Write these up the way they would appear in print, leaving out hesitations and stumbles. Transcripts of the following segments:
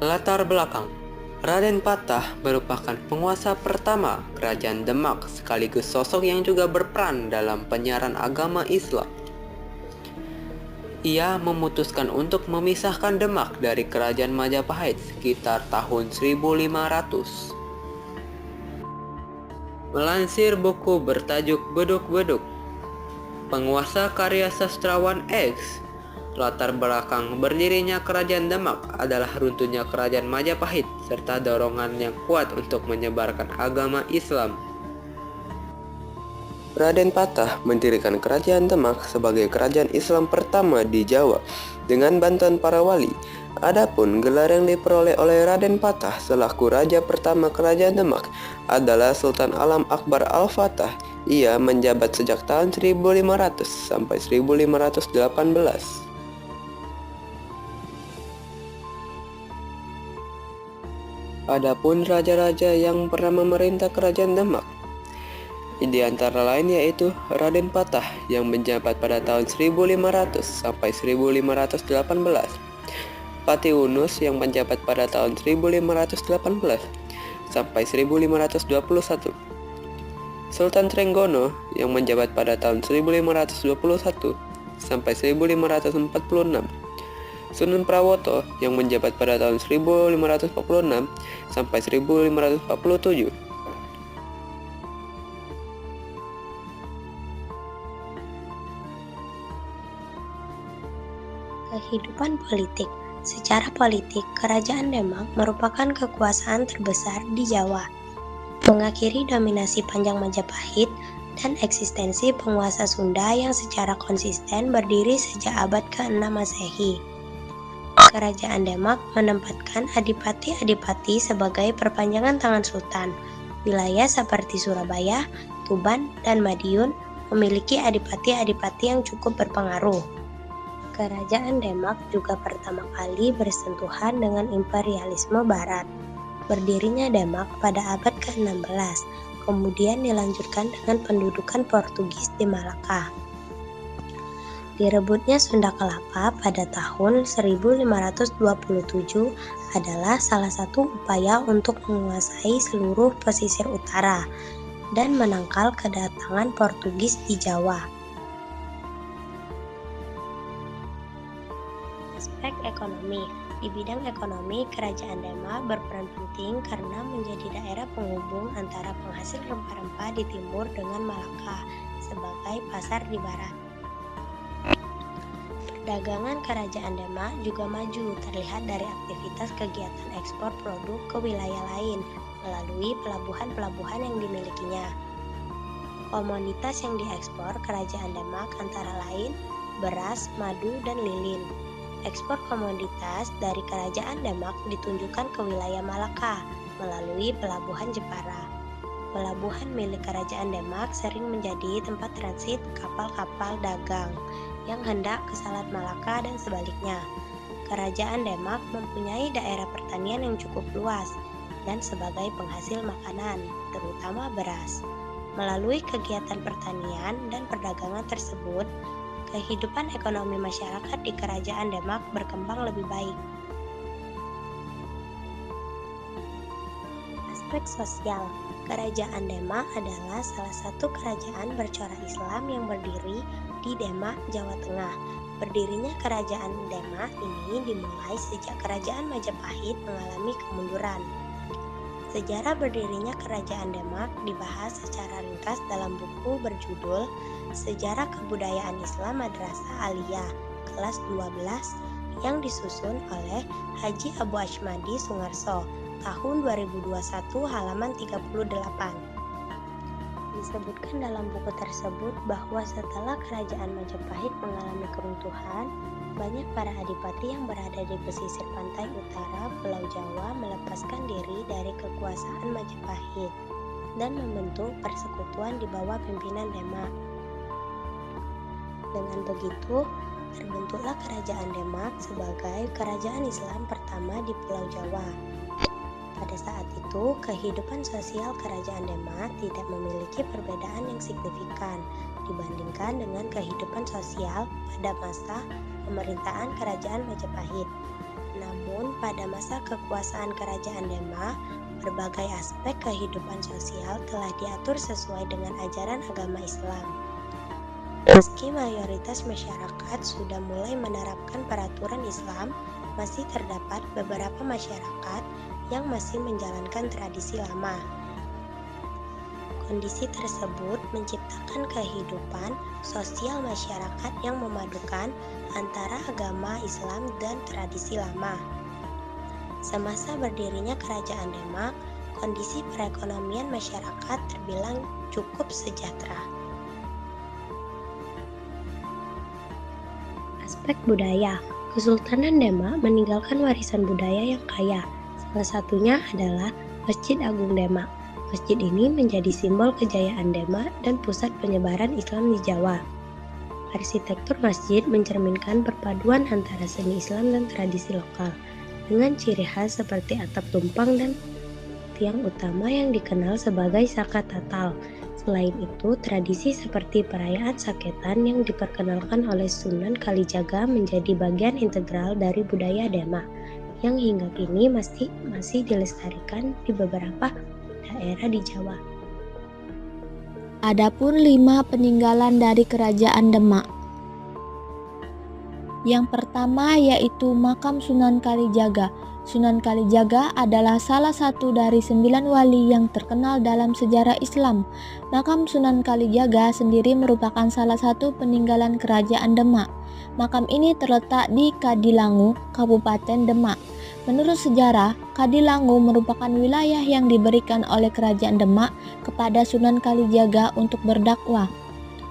Latar belakang: Raden Patah merupakan penguasa pertama Kerajaan Demak sekaligus sosok yang juga berperan dalam penyiaran agama Islam. Ia memutuskan untuk memisahkan Demak dari Kerajaan Majapahit sekitar tahun 1500. Melansir buku bertajuk Beduk-Beduk, penguasa karya sastrawan X, latar belakang berdirinya Kerajaan Demak adalah runtuhnya Kerajaan Majapahit serta dorongan yang kuat untuk menyebarkan agama Islam. Raden Patah mendirikan Kerajaan Demak sebagai kerajaan Islam pertama di Jawa dengan bantuan para wali. Adapun gelar yang diperoleh oleh Raden Patah selaku raja pertama Kerajaan Demak adalah Sultan Alam Akbar Al-Fatah. Ia menjabat sejak tahun 1500 sampai 1518. Adapun raja-raja yang pernah memerintah Kerajaan Demak, di antara lain yaitu Raden Patah yang menjabat pada tahun 1500 sampai 1518, Patih Unus yang menjabat pada tahun 1518 sampai 1521, Sultan Trenggono yang menjabat pada tahun 1521 sampai 1546, Sunan Prawoto yang menjabat pada tahun 1546 sampai 1547. Kehidupan politik. Secara politik, Kerajaan Demak merupakan kekuasaan terbesar di Jawa, mengakhiri dominasi panjang Majapahit dan eksistensi penguasa Sunda yang secara konsisten berdiri sejak abad ke-6 Masehi. Kerajaan Demak menempatkan adipati-adipati sebagai perpanjangan tangan sultan. Wilayah seperti Surabaya, Tuban, dan Madiun memiliki adipati-adipati yang cukup berpengaruh. Kerajaan Demak juga pertama kali bersentuhan dengan imperialisme barat. Berdirinya Demak pada abad ke-16, kemudian dilanjutkan dengan pendudukan Portugis di Malaka. Direbutnya Sunda Kelapa pada tahun 1527 adalah salah satu upaya untuk menguasai seluruh pesisir utara dan menangkal kedatangan Portugis di Jawa. Aspek ekonomi. Di bidang ekonomi, Kerajaan Demak berperan penting karena menjadi daerah penghubung antara penghasil rempah-rempah di timur dengan Malaka sebagai pasar di barat. Perdagangan Kerajaan Demak juga maju, terlihat dari aktivitas kegiatan ekspor produk ke wilayah lain melalui pelabuhan-pelabuhan yang dimilikinya. Komoditas yang diekspor Kerajaan Demak antara lain beras, madu, dan lilin. Ekspor komoditas dari Kerajaan Demak ditunjukkan ke wilayah Malaka melalui Pelabuhan Jepara. Pelabuhan milik Kerajaan Demak sering menjadi tempat transit kapal-kapal dagang yang hendak ke Selat Malaka dan sebaliknya. Kerajaan Demak mempunyai daerah pertanian yang cukup luas dan sebagai penghasil makanan, terutama beras. Melalui kegiatan pertanian dan perdagangan tersebut, kehidupan ekonomi masyarakat di Kerajaan Demak berkembang lebih baik. Aspek sosial. Kerajaan Demak adalah salah satu kerajaan bercorak Islam yang berdiri di Demak, Jawa Tengah. Berdirinya Kerajaan Demak ini dimulai sejak Kerajaan Majapahit mengalami kemunduran. Sejarah berdirinya Kerajaan Demak dibahas secara ringkas dalam buku berjudul Sejarah Kebudayaan Islam Madrasah Aliyah kelas 12 yang disusun oleh Haji Abu Ashmadi Sungarso tahun 2021 halaman 38. Disebutkan dalam buku tersebut bahwa setelah Kerajaan Majapahit mengalami keruntuhan, banyak para adipati yang berada di pesisir pantai utara Pulau Jawa melepaskan diri dari kekuasaan Majapahit dan membentuk persekutuan di bawah pimpinan Demak. Dengan begitu, terbentuklah Kerajaan Demak sebagai kerajaan Islam pertama di Pulau Jawa. Pada saat itu, kehidupan sosial Kerajaan Demak tidak memiliki perbedaan yang signifikan dibandingkan dengan kehidupan sosial pada masa pemerintahan Kerajaan Majapahit. Namun, pada masa kekuasaan Kerajaan Demak, berbagai aspek kehidupan sosial telah diatur sesuai dengan ajaran agama Islam. Meski mayoritas masyarakat sudah mulai menerapkan peraturan Islam, masih terdapat beberapa masyarakat yang masih menjalankan tradisi lama. Kondisi tersebut menciptakan kehidupan sosial masyarakat yang memadukan antara agama Islam dan tradisi lama. Semasa berdirinya Kerajaan Demak, kondisi perekonomian masyarakat terbilang cukup sejahtera. Aspek budaya, Kesultanan Demak meninggalkan warisan budaya yang kaya. Salah satunya adalah Masjid Agung Demak. Masjid ini menjadi simbol kejayaan Demak dan pusat penyebaran Islam di Jawa. Arsitektur masjid mencerminkan perpaduan antara seni Islam dan tradisi lokal, dengan ciri khas seperti atap tumpang dan tiang utama yang dikenal sebagai saka tatal. Selain itu, tradisi seperti perayaan saketan yang diperkenalkan oleh Sunan Kalijaga menjadi bagian integral dari budaya Demak, yang hingga kini masih dilestarikan di beberapa daerah di Jawa. Adapun 5 peninggalan dari Kerajaan Demak. Yang pertama yaitu makam Sunan Kalijaga. Sunan Kalijaga adalah salah satu dari 9 wali yang terkenal dalam sejarah Islam. Makam Sunan Kalijaga sendiri merupakan salah satu peninggalan Kerajaan Demak. Makam ini terletak di Kadilangu, Kabupaten Demak. Menurut sejarah, Kadilangu merupakan wilayah yang diberikan oleh Kerajaan Demak kepada Sunan Kalijaga untuk berdakwah.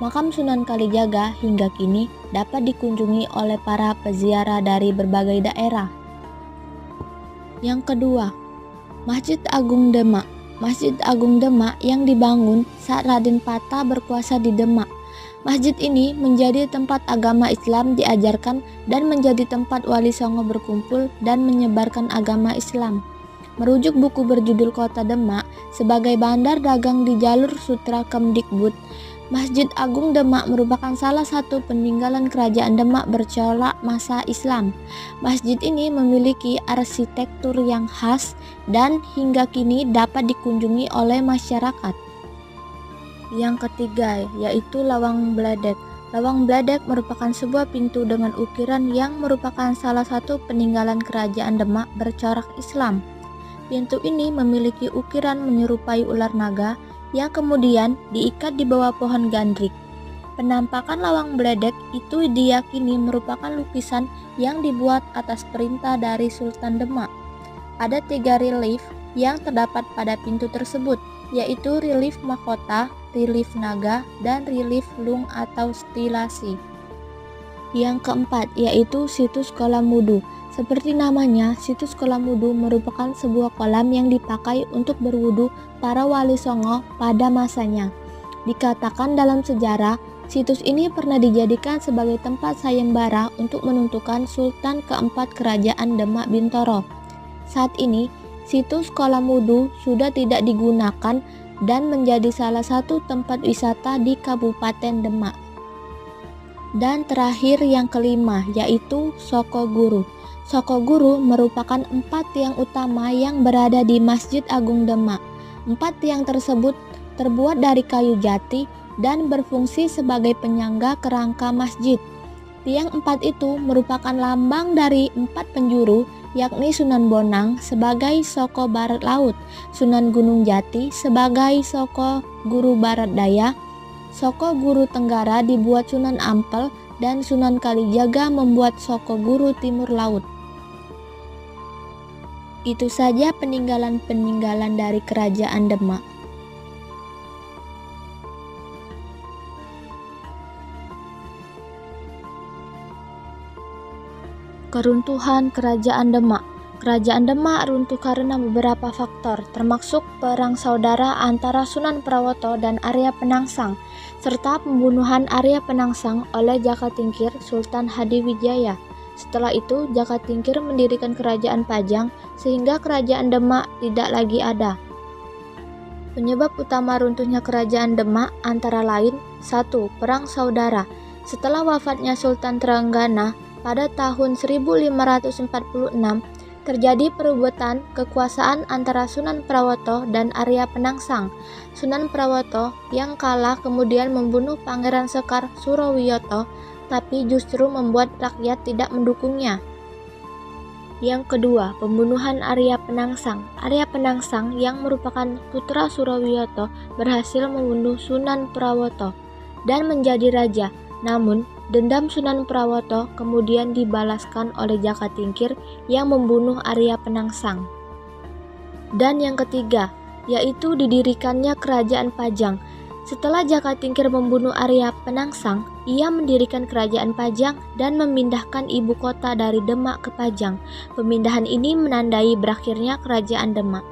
Makam Sunan Kalijaga hingga kini dapat dikunjungi oleh para peziarah dari berbagai daerah. Yang kedua, Masjid Agung Demak. Masjid Agung Demak yang dibangun saat Raden Patah berkuasa di Demak. Masjid ini menjadi tempat agama Islam diajarkan dan menjadi tempat Wali Songo berkumpul dan menyebarkan agama Islam. Merujuk buku berjudul Kota Demak sebagai bandar dagang di jalur Sutra Kemdikbud, Masjid Agung Demak merupakan salah satu peninggalan Kerajaan Demak bercorak masa Islam. Masjid ini memiliki arsitektur yang khas dan hingga kini dapat dikunjungi oleh masyarakat. Yang ketiga yaitu Lawang Bledek. Lawang Bledek merupakan sebuah pintu dengan ukiran yang merupakan salah satu peninggalan Kerajaan Demak bercorak Islam. Pintu ini memiliki ukiran menyerupai ular naga yang kemudian diikat di bawah pohon gandrik. Penampakan Lawang Bledek itu diyakini merupakan lukisan yang dibuat atas perintah dari Sultan Demak. Ada 3 relief yang terdapat pada pintu tersebut, yaitu relief mahkota, relief naga, dan relief lung atau stilasi. Yang keempat yaitu situs kolam wudhu. Seperti namanya, situs kolam wudhu merupakan sebuah kolam yang dipakai untuk berwudhu para wali songo pada masanya. Dikatakan dalam sejarah, situs ini pernah dijadikan sebagai tempat sayembara untuk menentukan Sultan keempat Kerajaan Demak Bintoro. Saat ini, situs kolam wudhu sudah tidak digunakan dan menjadi salah satu tempat wisata di Kabupaten Demak. Dan terakhir yang kelima yaitu Soko Guru. Soko Guru merupakan 4 tiang utama yang berada di Masjid Agung Demak. 4 tiang tersebut terbuat dari kayu jati dan berfungsi sebagai penyangga kerangka masjid. Tiang 4 itu merupakan lambang dari 4 penjuru, yakni Sunan Bonang sebagai Soko Barat Laut, Sunan Gunung Jati sebagai Soko Guru Barat Daya, Soko Guru Tenggara dibuat Sunan Ampel, dan Sunan Kalijaga membuat Soko Guru Timur Laut. Itu saja peninggalan-peninggalan dari Kerajaan Demak. Keruntuhan Kerajaan Demak. Kerajaan Demak runtuh karena beberapa faktor, termasuk perang saudara antara Sunan Prawoto dan Arya Penangsang, serta pembunuhan Arya Penangsang oleh Jakatingkir Sultan Hadiwijaya. Setelah itu, Jakatingkir mendirikan Kerajaan Pajang sehingga Kerajaan Demak tidak lagi ada. Penyebab utama runtuhnya Kerajaan Demak antara lain 1. Perang saudara. Setelah wafatnya Sultan Trenggana, pada tahun 1546 terjadi perebutan kekuasaan antara Sunan Prawoto dan Arya Penangsang. Sunan Prawoto yang kalah kemudian membunuh Pangeran Sekar Surawiyoto, tapi justru membuat rakyat tidak mendukungnya. Yang kedua, pembunuhan Arya Penangsang. Arya Penangsang yang merupakan putra Surawiyoto berhasil membunuh Sunan Prawoto dan menjadi raja. Namun, dendam Sunan Prawoto kemudian dibalaskan oleh Jaka Tingkir yang membunuh Arya Penangsang. Dan yang ketiga, yaitu didirikannya Kerajaan Pajang. Setelah Jaka Tingkir membunuh Arya Penangsang, ia mendirikan Kerajaan Pajang dan memindahkan ibu kota dari Demak ke Pajang. Pemindahan ini menandai berakhirnya Kerajaan Demak.